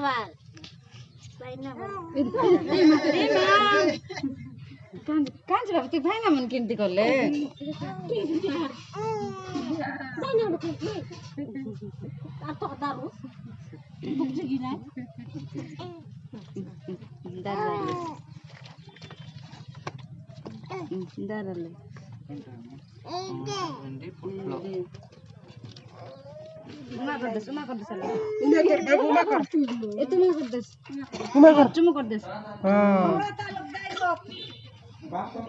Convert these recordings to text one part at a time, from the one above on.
আবার ভাই না কাজ বাবা তুই ভাই না মন কিনতে করলে আর তো দারু বুঝছি কি না দাঁড়ালে দাঁড়ালে উমা কর দেস উমা কর বাবু উমা কর এ তুমি কর দেস উমা কর চুমু কর দেস হ্যাঁ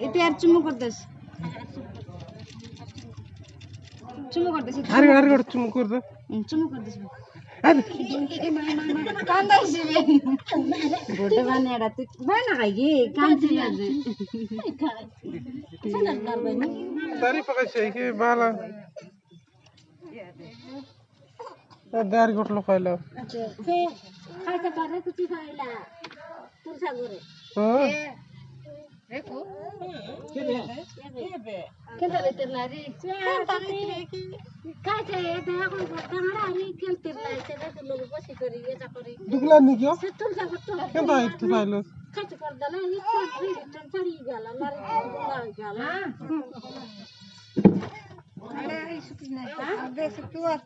এতে আর চুমু কর দেস চুমু কর দেস আরে কর চুমু কর দে চুমু কর দেস আরে কান্দাইছি বড় বানে এটা তুই ভাই না খাই গে কাঁদছি বাজে দাড়ি পাকাইছে কি বালা দাড়ি গটলো খাইলো সে খাইতে পারে কুচি খাইলা তোর সাগরে হ্যাঁ রেকো কেন রে তেল নারি খাইতে এটা এখন কাঁড়া আনি খেলতে নাই সেটা তো লোক বসে করি এটা করি দুগলা নি কিও সে তোর সাগর তো কেন একটু খাইলো খাইতে পার দালা এই ছাড়ি ছাড়ি গেল নারি গুলা গেল আরে এই সুতি না আগে সুতি আর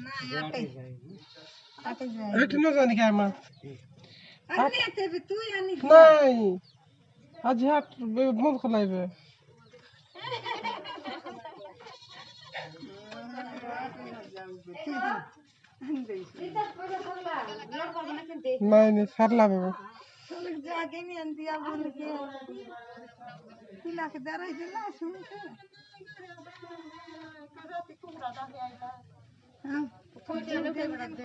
না আতে আতে যায় একটু না জানি কি আমার আনি আতে তুই আনি নাই আজ হাট মন খলাইবে নাই নাই সারলা বাবা जाके नहीं आंती आप बोल के तिला के दराई दे ना सुन के हां कोई दे बड़ा दे